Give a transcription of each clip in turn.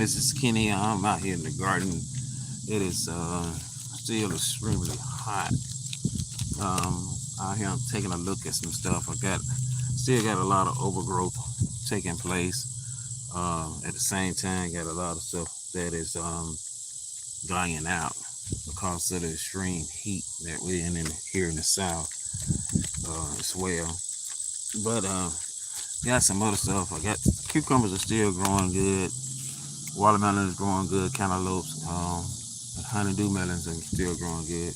This is Kenny. I'm out here in the garden. It is still extremely hot. Out here I'm taking a look at some stuff. Still got a lot of overgrowth taking place. At the same time, got a lot of stuff that is dying out because of the extreme heat that we're in here in the south as well. But got some other stuff. I got cucumbers are still growing good. Watermelon is growing good. Cantaloupes, honeydew melons are still growing good.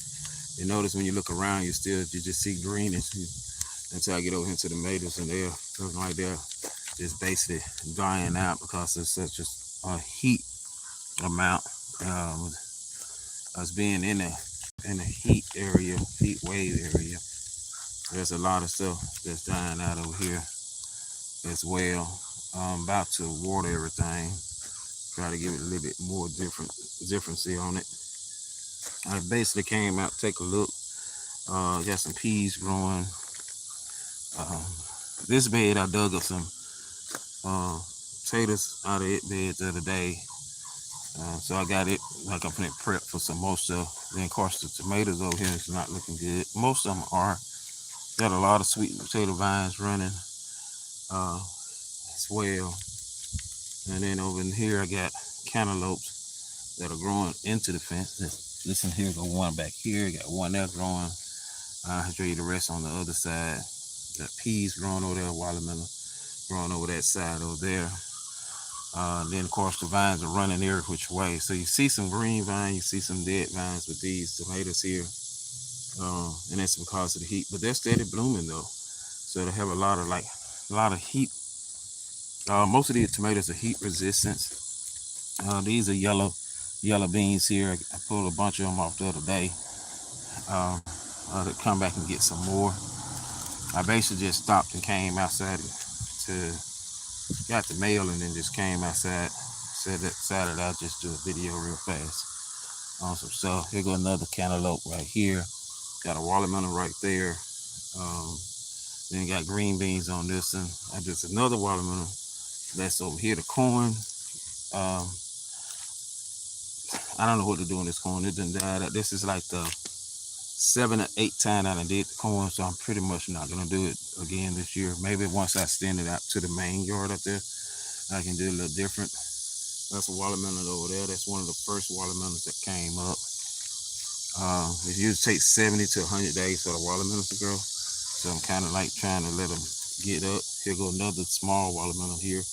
You notice when you look around, you just see greenish until I get over into the tomatoes, and they're looking like they're just basically dying out because there's such a heat amount. Us being in the heat area, heat wave area, there's a lot of stuff that's dying out over here as well. I'm about to water everything, try to give it a little bit more differency on it. I basically came out to take a look. Got some peas growing. This bed I dug up some potatoes out of it bed the other day. So I got it like I'm putting prep for some more stuff. Then of course the tomatoes over here is not looking good. Most of them are. Got a lot of sweet potato vines running as well. And then over in here I got cantaloupes that are growing into the fence. Listen here, got one back here, got one there growing. I'll show you the rest on the other side. Got peas growing over there, watermelon growing over that side over there. Then of course the vines are running every which way. So you see some green vines, you see some dead vines with these tomatoes here. And that's because of the heat. But they're steady blooming though. So they have a lot of heat. Most of these tomatoes are heat resistant. These are yellow beans here. I pulled a bunch of them off the other day. To come back and get some more. I basically just stopped and came outside got the mail and then just came outside. Decided I'll just do a video real fast on some stuff. Here go another cantaloupe right here. Got a watermelon right there. Then got green beans on this one. And just another watermelon that's over here. The corn. I don't know what to do on this corn. It didn't die. This is like the 7 or 8 time that I did the corn, so I'm pretty much not gonna do it again this year. Maybe once I extend it out to the main yard up there, I can do it a little different. That's a watermelon over there. That's one of the first watermelons that came up. It usually takes 70 to 100 days for the watermelons to grow, so I'm kind of like trying to let them get up. Here go another small watermelon here.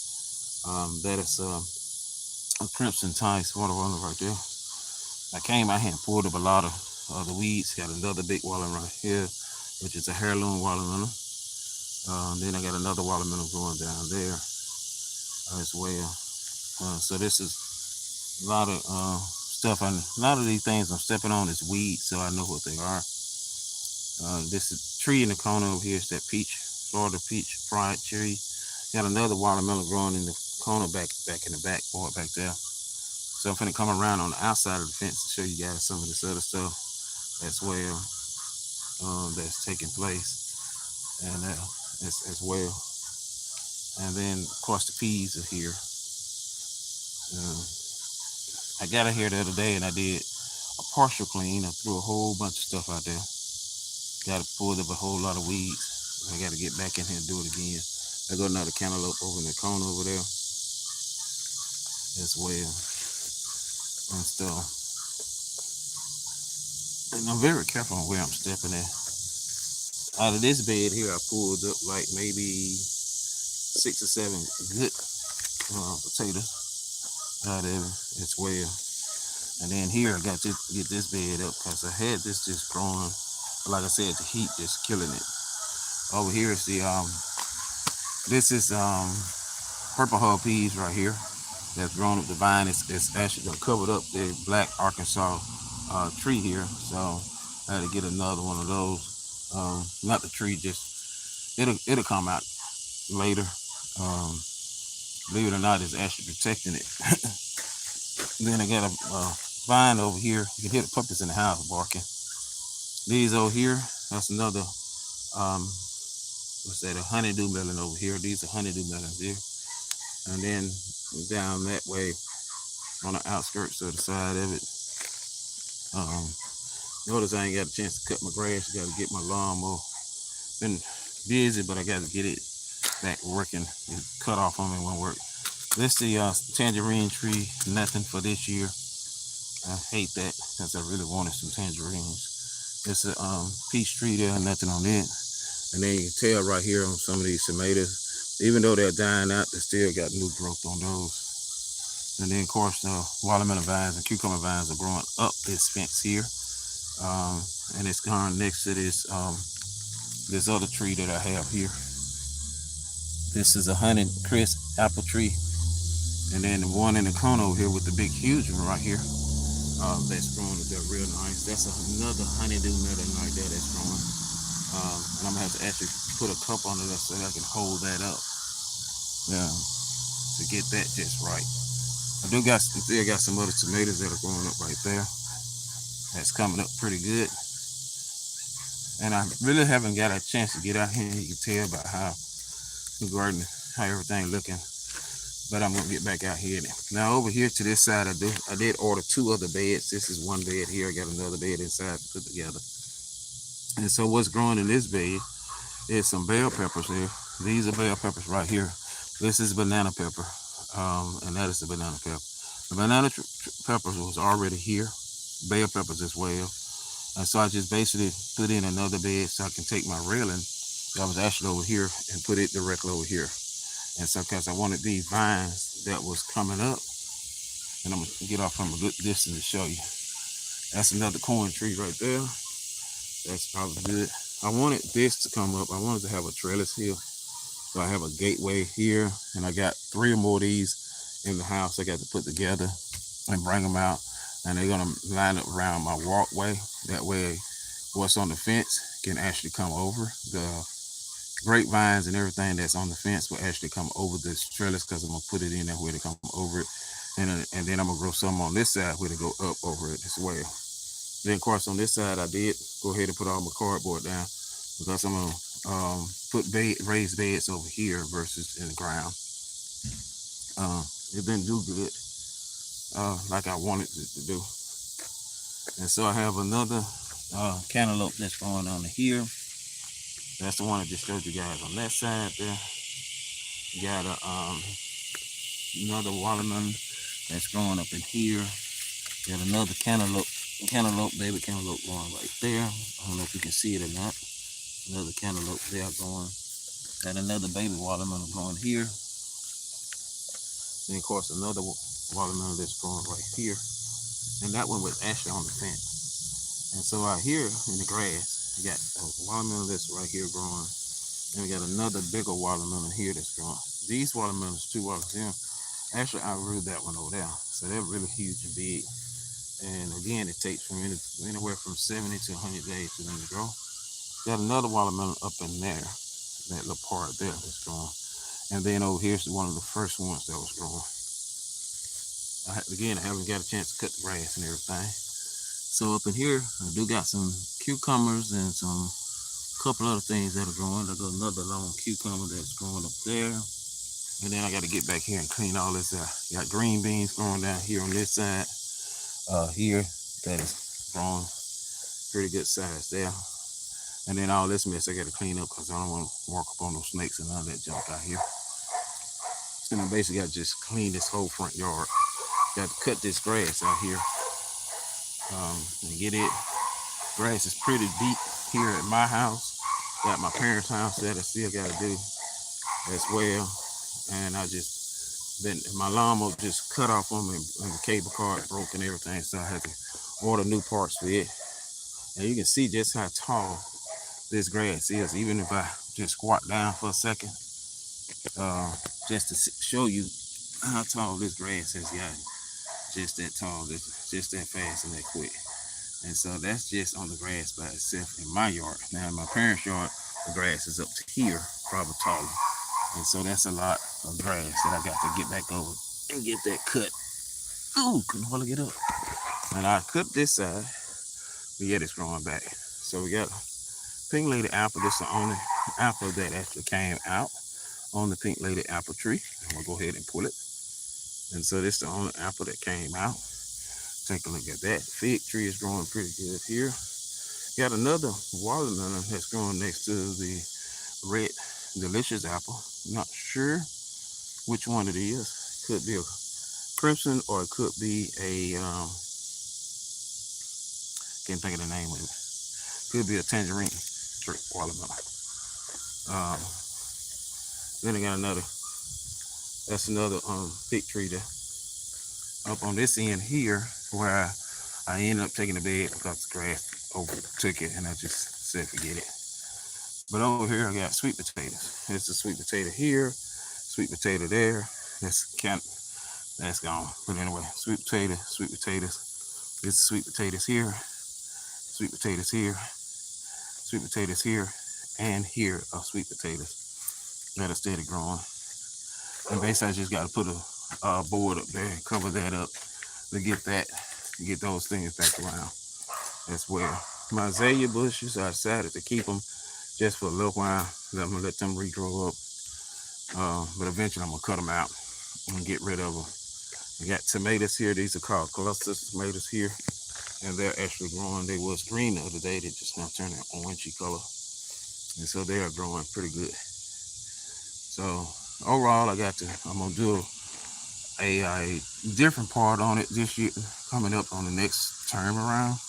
That is a crimson tice watermelon right there. I came out here and pulled up a lot of the weeds. Got another big watermelon right here, which is a heirloom watermelon. Then I got another watermelon growing down there as well. So this is a lot of stuff. A lot of these things I'm stepping on is weeds, so I know what they are. This is tree in the corner over here. Is that peach, Florida peach fried cherry. Got another watermelon growing in the corner back in the back part back there. So I'm finna come around on the outside of the fence to show you guys some of this other stuff as well that's taking place, and as well. And then of course the peas are here. I got it here the other day and I did a partial clean. I threw a whole bunch of stuff out there. Got to pull up a whole lot of weeds. I got to get back in here and do it again. I got another cantaloupe over in the corner over there as well and stuff. And I'm very careful on where I'm stepping at. Out of this bed here, I pulled up like maybe 6 or 7 good potatoes out of it as well. And then here I got to get this bed up because I had this just growing. But like I said, the heat just killing it. Over here is this is purple hull peas right here. That's grown up the vine. It's actually covered up the black Arkansas tree here. So I had to get another one of those. Not the tree, just it'll come out later. Believe it or not, it's actually protecting it. Then I got a vine over here. You can hear the puppies in the house barking. These over here, that's another what's that, a honeydew melon over here. These are honeydew melons here. And then down that way on the outskirts of the side of it. Notice I ain't got a chance to cut my grass. Got to get my lawnmower. Been busy, but I got to get it back working. It cut off on me won't work. This the tangerine tree. Nothing for this year. I hate that because I really wanted some tangerines. It's a peach tree there. Nothing on it. And then you can tell right here on some of these tomatoes, even though they're dying out, they still got new growth on those. And then of course the watermelon vines and cucumber vines are growing up this fence here. And it's gone next to this other tree that I have here. This is a honey crisp apple tree. And then the one in the corner over here with the big huge one right here, that's growing, they're real nice. That's another honeydew nut right there that's growing. And I'm gonna have to actually put a cup under that so that I can hold that up. Yeah, to get that just right. I still got some other tomatoes that are growing up right there. That's coming up pretty good. And I really haven't got a chance to get out here. You can tell by how the garden, how everything looking. But I'm gonna get back out here now. Over here to this side, I did order 2 other beds. This is one bed here. I got another bed inside to put together. And so what's growing in this bed is some bell peppers here. These are bell peppers right here. This is banana pepper, and that is the banana pepper. The banana peppers was already here. Bell peppers as well. And so I just basically put in another bed so I can take my railing that was actually over here and put it directly over here. And so because I wanted these vines that was coming up, and I'm gonna get off from a good distance to show you. That's another corn tree right there. That's probably good. I wanted this to come up. I wanted to have a trellis here. So I have a gateway here, and I got 3 more of these in the house I got to put together and bring them out. And they're gonna line up around my walkway. That way what's on the fence can actually come over. The grapevines and everything that's on the fence will actually come over this trellis because I'm gonna put it in there where to come over it. And then I'm gonna grow some on this side where to go up over it as well. Then of course on this side I did go ahead and put all my cardboard down because I'm gonna put raised beds over here versus in the ground. It didn't do good like I wanted it to do. And so I have another cantaloupe that's going on here. That's the one I just showed you guys on that side there. You got another watermelon that's growing up in here. Got another cantaloupe, baby cantaloupe going right there. I don't know if you can see it or not. Another cantaloupe there going. Got another baby watermelon growing here. Then of course another watermelon that's growing right here. And that one was actually on the fence. And so out here in the grass, you got a watermelon that's right here growing. And we got another bigger watermelon here that's growing. These watermelons, 2 watermelons here, actually outgrew that one over there. So they're really huge and big. And again, it takes from anywhere from 70 to 100 days for them to grow. Got another watermelon up in there, that little part there that's growing. And then over here's one of the first ones that was growing. Again, I haven't got a chance to cut the grass and everything. So up in here, I do got some cucumbers and some couple other things that are growing. I got another long cucumber that's growing up there. And then I got to get back here and clean all this out. Got green beans growing down here on this side. Here, that is growing pretty good size there. And then all this mess I got to clean up because I don't want to walk up on those snakes and all that junk out here. And I basically got to just clean this whole front yard. Got to cut this grass out here and get it. Grass is pretty deep here at my house. Got my parents' house that I still got to do as well. And my lawnmower just cut off on me and the cable car broke and everything. So I had to order new parts for it. And you can see just how tall this grass is. Even if I just squat down for a second, just to show you how tall this grass has gotten. Just that tall, just that fast and that quick. And so that's just on the grass by itself in my yard. Now in my parents' yard, the grass is up to here, probably taller. And so that's a lot of grass that I got to get back over and get that cut. Ooh, couldn't hardly get up. And I cut this side, but yet it's growing back. So we got Pink Lady apple. This is the only apple that actually came out on the Pink Lady apple tree. I'm gonna go ahead and pull it. And so this is the only apple that came out. Take a look at that. Fig tree is growing pretty good here. Got another watermelon that's growing next to the red delicious apple. Not sure which one it is. Could be a crimson or it could be a can't think of the name of it. Could be a tangerine tree watermelon. Um, then I got another. That's another fig tree there. Up on this end here, where I ended up taking the bed because the grass overtook it, and I just said forget it. But over here I got sweet potatoes. There's a sweet potato here, sweet potato there. That's gone. But anyway, sweet potatoes. This is sweet potatoes here, sweet potatoes here, sweet potatoes here, and here are sweet potatoes that are steady growing. And basically I just got to put a board up there and cover that up to get those things back around as well. My azalea bushes, I decided to keep them just for a little while. I'm gonna let them regrow up, but eventually I'm gonna cut them out and get rid of them. I got tomatoes here. These are called cluster tomatoes here, and they're actually growing. They was green the other day. They just now turning orangey color, and so they are growing pretty good. So overall, I'm gonna do a different part on it this year, coming up on the next term around.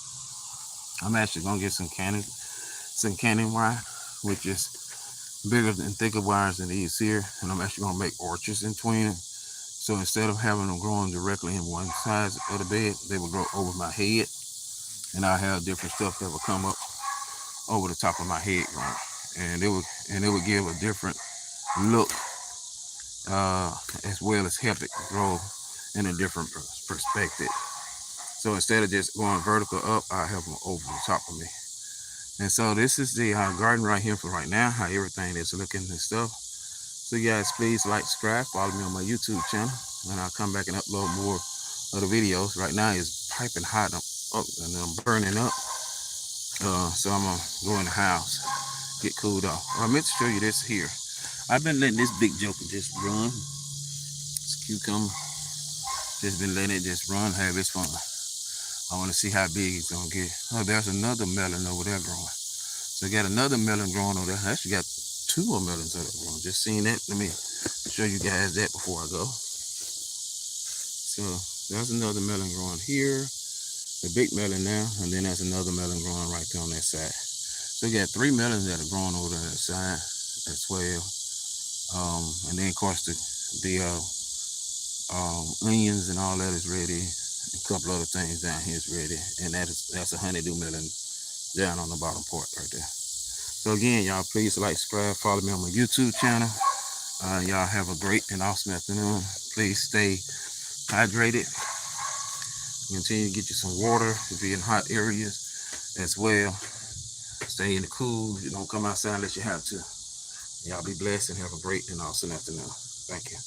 I'm actually gonna get some canning wire, which is bigger and thicker wires than these here, and I'm actually gonna make orchards in between it. So instead of having them growing directly in one side of the bed, they will grow over my head, and I'll have different stuff that will come up over the top of my head growing, and it would give a different look, as well as help it grow in a different perspective. So instead of just going vertical up, I have them over the top of me. And so this is the garden right here for right now, how everything is looking and stuff. So you guys, please like, subscribe, follow me on my YouTube channel, and I'll come back and upload more of the videos. Right now it's piping hot up and I'm burning up. So I'm gonna go in the house, get cooled off. I meant to show you this here. I've been letting this big joker just run. It's cucumber. Just been letting it just run, have its fun. I want to see how big it's gonna get. Oh, there's another melon over there growing. So I got another melon growing over there. I actually got 2 more melons that are growing. Just seen that. Let me show you guys that before I go. So there's another melon growing here, the big melon now, and then there's another melon growing right there on that side. So you got 3 melons that are growing over that side as well. And then of course the onions and all that is ready. A couple other things down here is ready, and that's a honeydew melon down on the bottom part right there. So again, y'all, please like, subscribe, follow me on my YouTube channel. Y'all have a great and awesome afternoon. Please stay hydrated. Continue to get you some water if you're in hot areas as well. Stay in the cool. You don't come outside unless you have to. Y'all be blessed and have a great and awesome afternoon. Thank you.